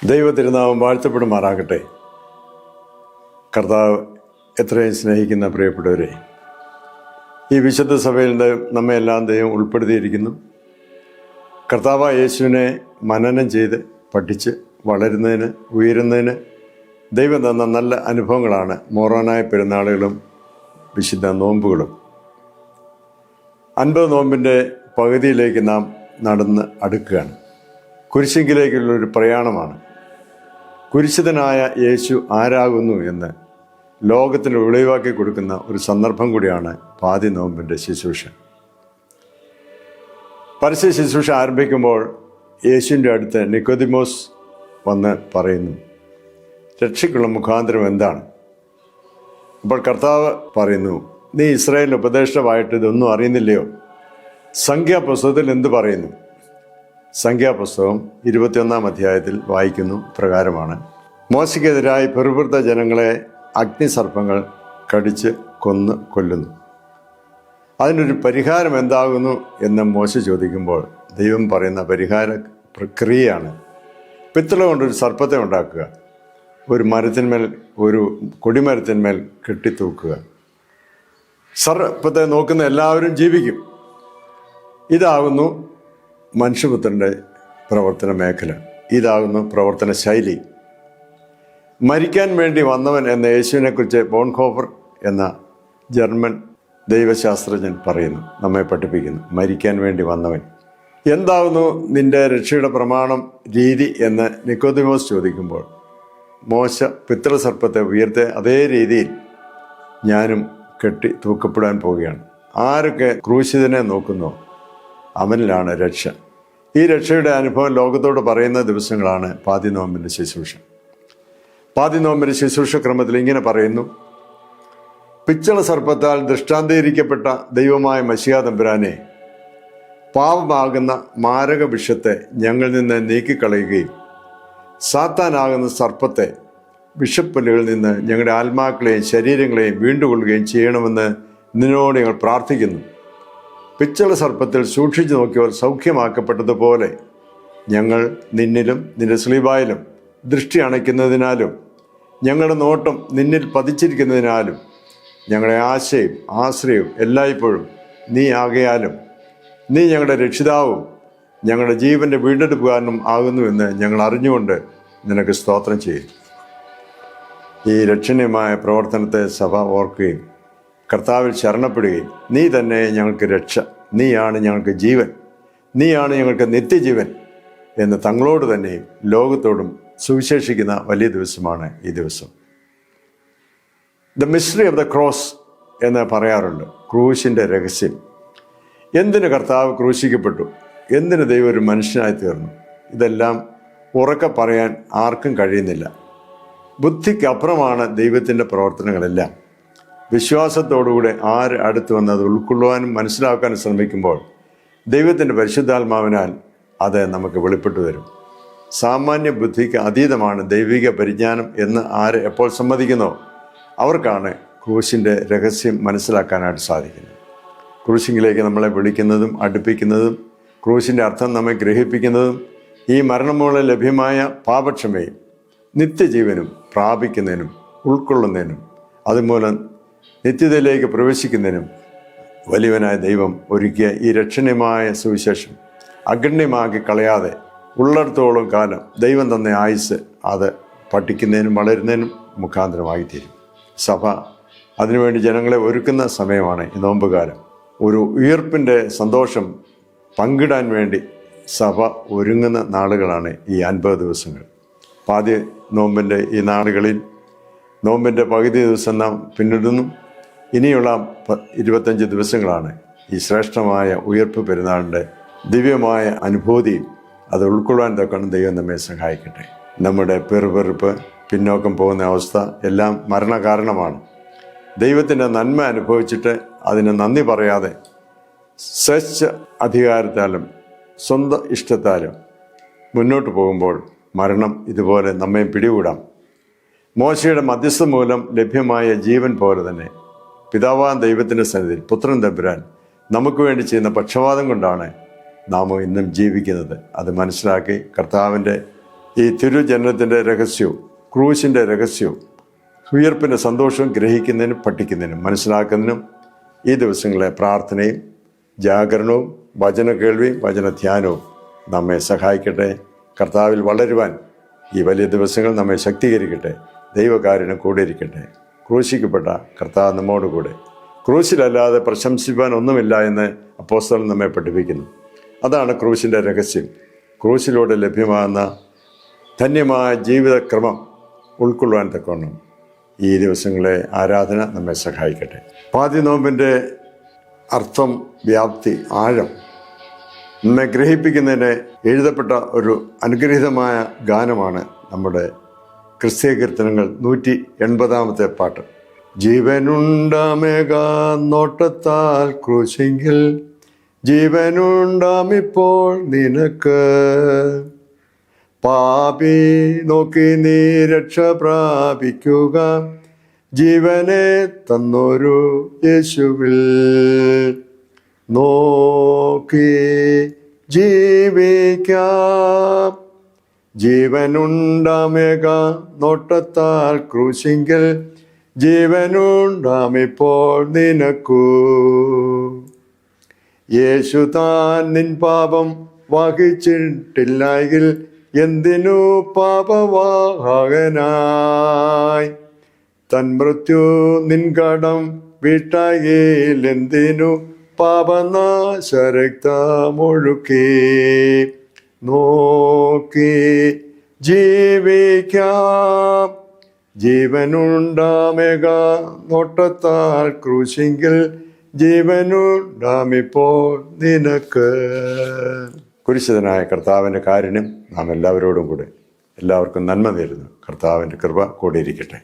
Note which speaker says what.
Speaker 1: ദൈവത്തിരുനാമം വാഴ്ത്തപ്പെടുമാറാകട്ടെ. കർത്താവ് എത്രയും സ്നേഹിക്കുന്ന പ്രിയപ്പെട്ടവരെ, ഈ വിശുദ്ധ സഭയിൽ നമ്മെ എല്ലാം ദൈവം ഉൾപ്പെടുത്തിയിരിക്കുന്നു. കർത്താവായ യേശുവിനെ മനനം ചെയ്ത് പഠിച്ച് വളരുന്നതിന്, ഉയരുന്നതിന് ദൈവം തന്ന നല്ല അനുഭവങ്ങളാണ് മോറാനായ പെരുന്നാളുകളും വിശുദ്ധ നോമ്പുകളും. 50 നോമ്പിൻ്റെ പകുതിയിലേക്ക് നാം നടന്ന് അടുക്കുകയാണ്. കുരിശിങ്കിലേക്കുള്ളൊരു പ്രയാണമാണ്. കുരിശിതനായ യേശു ആരാകുന്നു എന്ന് ലോകത്തിന് വെളിവാക്കി കൊടുക്കുന്ന ഒരു സന്ദർഭം കൂടിയാണ് പാതി നോമ്പിൻ്റെ ശുശ്രൂഷ. പരസ്യ ശുശ്രൂഷ ആരംഭിക്കുമ്പോൾ യേശുവിൻ്റെ അടുത്ത് നിക്കോദിമോസ് വന്ന് പറയുന്നു, രക്ഷയ്ക്കുള്ള മുഖാന്തരം എന്താണ്? അപ്പോൾ കർത്താവ് പറയുന്നു, നീ ഇസ്രായേൽ ഉപദേഷ്ടാവായിട്ട് ഇതൊന്നും അറിയുന്നില്ലയോ? സംഖ്യാപുസ്തകത്തിൽ എന്ത് പറയുന്നു? സംഖ്യാപുസ്തകം 21 അധ്യായത്തിൽ വായിക്കുന്നു പ്രകാരമാണ്, മോശയ്ക്കെതിരായി പിറുപിറുത്ത ജനങ്ങളെ അഗ്നിസർപ്പങ്ങൾ കടിച്ച് കൊല്ലുന്നു. അതിനൊരു പരിഹാരം എന്താകുന്നു എന്ന് മോശ ചോദിക്കുമ്പോൾ ദൈവം പറയുന്ന പരിഹാര പ്രക്രിയയാണ് പിത്തള കൊണ്ടൊരു സർപ്പത്തെ ഉണ്ടാക്കുക, ഒരു മരത്തിന്മേൽ, ഒരു കൊടിമരത്തിന്മേൽ കെട്ടിത്തൂക്കുക. സർപ്പത്തെ നോക്കുന്ന എല്ലാവരും ജീവിക്കും. ഇതാകുന്നു മനുഷ്യപുത്രൻ്റെ പ്രവർത്തന മേഖല, ഇതാകുന്നു പ്രവർത്തന ശൈലി. മരിക്കാൻ വേണ്ടി വന്നവൻ എന്ന യേശുവിനെക്കുറിച്ച് ബോൺഹോഫർ എന്ന ജർമ്മൻ ദൈവശാസ്ത്രജ്ഞൻ പറയുന്നു, നമ്മെ പഠിപ്പിക്കുന്നു. മരിക്കാൻ വേണ്ടി വന്നവൻ. എന്താകുന്നു നിന്റെ രക്ഷയുടെ പ്രമാണം, രീതി എന്ന് നിക്കോദിമോസ് ചോദിക്കുമ്പോൾ മോശ പിത്തള സർപ്പത്തെ ഉയർത്തെ അതേ രീതിയിൽ ഞാനും കെട്ടി തൂക്കപ്പെടാൻ പോവുകയാണ്. ആരൊക്കെ ക്രൂശിതനെ നോക്കുന്നോ അവനിലാണ് രക്ഷ. ഈ രക്ഷയുടെ അനുഭവം ലോകത്തോട് പറയുന്ന ദിവസങ്ങളാണ് പാതി നോമ്പിൻ്റെ ശുശ്രൂഷ. പാതി നോമ്പിൻ്റെ ശുശ്രൂഷ ക്രമത്തിൽ ഇങ്ങനെ പറയുന്നു, പിച്ചള സർപ്പത്താൽ ദൃഷ്ടാന്തീകരിക്കപ്പെട്ട ദൈവമായ മശിഹാ തമ്പുരാനെ, പാപമാകുന്ന മാരക വിഷത്തെ ഞങ്ങളിൽ നിന്ന് നീക്കിക്കളയുകയും സാത്താനാകുന്ന സർപ്പത്തെ വിഷപ്പല്ലുകളിൽ നിന്ന് ഞങ്ങളുടെ ആത്മാക്കളെയും ശരീരങ്ങളെയും വീണ്ടുകൊള്ളുകയും ചെയ്യണമെന്ന് നിന്നോട് ഞങ്ങൾ പ്രാർത്ഥിക്കുന്നു. പിച്ചള സർപ്പത്തിൽ സൂക്ഷിച്ചു നോക്കിയവർ സൗഖ്യമാക്കപ്പെട്ടതുപോലെ ഞങ്ങൾ നിന്നിലും നിന്റെ സ്ലീബായിലും ദൃഷ്ടി അണയ്ക്കുന്നതിനാലും ഞങ്ങളുടെ നോട്ടം നിന്നിൽ പതിച്ചിരിക്കുന്നതിനാലും ഞങ്ങളുടെ ആശയും ആശ്രയവും എല്ലായ്പ്പോഴും നീ ആകയാലും നീ ഞങ്ങളുടെ രക്ഷിതാവും ഞങ്ങളുടെ ജീവൻ്റെ വീണ്ടെടുപ്പുകാരനും ആകുന്നുവെന്ന് ഞങ്ങൾ അറിഞ്ഞുകൊണ്ട് നിനക്ക് സ്തോത്രം ചെയ്യും. ഈ രക്ഷണീയമായ പ്രവർത്തനത്തെ സഭ ഓർക്കുകയും കർത്താവിൽ ശരണപ്പെടുകയും, നീ തന്നെ ഞങ്ങൾക്ക് രക്ഷ, നീയാണ് ഞങ്ങൾക്ക് ജീവൻ, നീയാണ് ഞങ്ങൾക്ക് നിത്യജീവൻ എന്ന് തങ്ങളോട് തന്നെയും ലോകത്തോടും സുവിശേഷിക്കുന്ന വലിയ ദിവസമാണ് ഈ ദിവസം. The mystery of the cross എന്ന് പറയാറുണ്ട്, ക്രൂശിൻ്റെ രഹസ്യം. എന്തിന് കർത്താവ് ക്രൂശിക്കപ്പെട്ടു? എന്തിന് ദൈവം ഒരു മനുഷ്യനായി തീർന്നു? ഇതെല്ലാം ഉറക്കെ പറയാൻ ആർക്കും കഴിയുന്നില്ല. ബുദ്ധിക്കപ്പുറമാണ് ദൈവത്തിൻ്റെ പ്രവർത്തനങ്ങളെല്ലാം. വിശ്വാസത്തോടുകൂടെ ആര് അടുത്ത് വന്ന് അത് ഉൾക്കൊള്ളുവാനും മനസ്സിലാക്കാനും ശ്രമിക്കുമ്പോൾ ദൈവത്തിൻ്റെ പരിശുദ്ധാത്മാവിനാൽ അത് നമുക്ക് വെളിപ്പെട്ടു വരും. സാമാന്യ ബുദ്ധിക്ക് അതീതമാണ് ദൈവിക പരിജ്ഞാനം എന്ന് ആര് എപ്പോൾ സമ്മതിക്കുന്നോ അവർക്കാണ് ക്രൂശിൻ്റെ രഹസ്യം മനസ്സിലാക്കാനായിട്ട് സാധിക്കുന്നത്. ക്രൂശിങ്കിലേക്ക് നമ്മളെ വിളിക്കുന്നതും അടുപ്പിക്കുന്നതും ക്രൂശിൻ്റെ അർത്ഥം നമ്മെ ഗ്രഹിപ്പിക്കുന്നതും ഈ മരണം മൂലം ലഭ്യമായ പാപക്ഷമയും നിത്യജീവനും പ്രാപിക്കുന്നതിനും ഉൾക്കൊള്ളുന്നതിനും അതുമൂലം നിത്യതയിലേക്ക് പ്രവേശിക്കുന്നതിനും വലിയവനായ ദൈവം ഒരുക്കിയ ഈ രക്ഷണീയമായ സുവിശേഷം അഗണ്യമാക്കി കളയാതെ ഉള്ളിടത്തോളം കാലം ദൈവം തന്ന ആയുസ് അത് പഠിക്കുന്നതിനും വളരുന്നതിനും മുഖാന്തരമായിത്തീരും. സഭ അതിനുവേണ്ടി ജനങ്ങളെ ഒരുക്കുന്ന സമയമാണ് ഈ നോമ്പുകാലം. ഒരു ഉയർപ്പിൻ്റെ സന്തോഷം പങ്കിടാൻ വേണ്ടി സഭ ഒരുങ്ങുന്ന നാളുകളാണ് ഈ 50 ദിവസങ്ങൾ. പാതി നോമ്പിൻ്റെ ഈ നാളുകളിൽ നോമ്പിൻ്റെ പകുതി ദിവസം നാം പിന്നിടുന്നു. ഇനിയുള്ള 25 ദിവസങ്ങളാണ് ഈ ശ്രേഷ്ഠമായ ഉയർപ്പ് പെരുന്നാളിൻ്റെ ദിവ്യമായ അനുഭൂതി. അത് ഉൾക്കൊള്ളാൻ തക്കണം ദൈവം നമ്മെ സഹായിക്കട്ടെ. നമ്മുടെ പെറുപെറുപ്പ്, പിന്നോക്കം പോകുന്ന അവസ്ഥ എല്ലാം മരണകാരണമാണ്. ദൈവത്തിൻ്റെ നന്മ അനുഭവിച്ചിട്ട് അതിന് നന്ദി പറയാതെ സ്വച്ഛ അധികാരത്താലും സ്വന്തം ഇഷ്ടത്താലും മുന്നോട്ട് പോകുമ്പോൾ മരണം ഇതുപോലെ നമ്മെ പിടികൂടാം. മോശയുടെ മധ്യസ്ഥം മൂലം ലഭ്യമായ ജീവൻ പോലെ തന്നെ പിതാവാൻ ദൈവത്തിൻ്റെ സന്നിധിയിൽ പുത്രൻ തമ്പുരാൻ നമുക്ക് വേണ്ടി ചെയ്യുന്ന പക്ഷപാതം കൊണ്ടാണ് നാം ഇന്നും ജീവിക്കുന്നത്. അത് മനസ്സിലാക്കി കർത്താവിൻ്റെ ഈ തിരുജനനത്തിൻ്റെ രഹസ്യവും ക്രൂശിൻ്റെ രഹസ്യവും ഉയർപ്പിൻ്റെ സന്തോഷവും ഗ്രഹിക്കുന്നതിനും പഠിക്കുന്നതിനും മനസ്സിലാക്കുന്നതിനും ഈ ദിവസങ്ങളിലെ പ്രാർത്ഥനയും ജാഗരണവും വചന കേൾവിയും വചനധ്യാനവും നമ്മെ സഹായിക്കട്ടെ. കർത്താവിൽ വളരുവാൻ ഈ വലിയ ദിവസങ്ങൾ നമ്മെ ശക്തീകരിക്കട്ടെ. ദൈവകാരുണ്യം കൂടെ ഇരിക്കട്ടെ. ക്രൂശിക്കപ്പെട്ട കർത്താവ് നമ്മോടുകൂടെ. ക്രൂശിലല്ലാതെ പ്രശംസിപ്പാൻ ഒന്നുമില്ല എന്ന് അപ്പോസ്തലൻ നമ്മെ പഠിപ്പിക്കുന്നു. അതാണ് ക്രൂശിൻ്റെ രഹസ്യം. ക്രൂശിലൂടെ ലഭ്യമാകുന്ന ധന്യമായ ജീവിതക്രമം ഉൾക്കൊള്ളുവാൻ തക്കവണ്ണം ഈ ദിവസങ്ങളെ ആരാധന നമ്മെ സഹായിക്കട്ടെ. പാതി നോമ്പിൻ്റെ അർത്ഥം, വ്യാപ്തി, ആഴം നമ്മെ ഗ്രഹിപ്പിക്കുന്നതിന് എഴുതപ്പെട്ട ഒരു അനുഗ്രഹീതമായ ഗാനമാണ് നമ്മുടെ ക്രിസ്തീയ കീർത്തനങ്ങൾ 180 പാട്ട്. ജീവനുണ്ടാമേക നോട്ടത്താൽ ക്രൂശിങ്കിൽ ജീവനുണ്ടാമിപ്പോൾ നിനക്ക്, പാപി നോക്കി നീ രക്ഷ പ്രാപിക്കുക ജീവനെ തന്നൊരു യേശുവിൽ, നോക്കി ജീവിക്കാം. ജീവനുണ്ടാമേക നോട്ടത്താൽ ക്രൂശിങ്കിൽ ജീവനുണ്ടാമിപ്പോൾ നിനക്കു, യേശു താൻ നിൻ പാപം വഹിച്ചിട്ടില്ലെങ്കിൽ എന്തിനു പാപവാഹകനായി, തൻ മൃത്യു നിൻ കടം വീട്ടായിൽ എന്തിനു പാപനാശരക്തമൊഴുക്കി, നോക്കി ജീവിക്കാം. ജീവനുണ്ടാമേക നോട്ടത്താൽ ക്രൂശിങ്കിൽ ജീവനുണ്ടാമിപ്പോൾ നിനക്ക്. കുരിശിതനായ കർത്താവിൻ്റെ കാരുണ്യം നാം എല്ലാവരോടും കൂടെ എല്ലാവർക്കും നന്മ നേരുന്നു. കർത്താവിൻ്റെ കൃപ കൂടിയിരിക്കട്ടെ.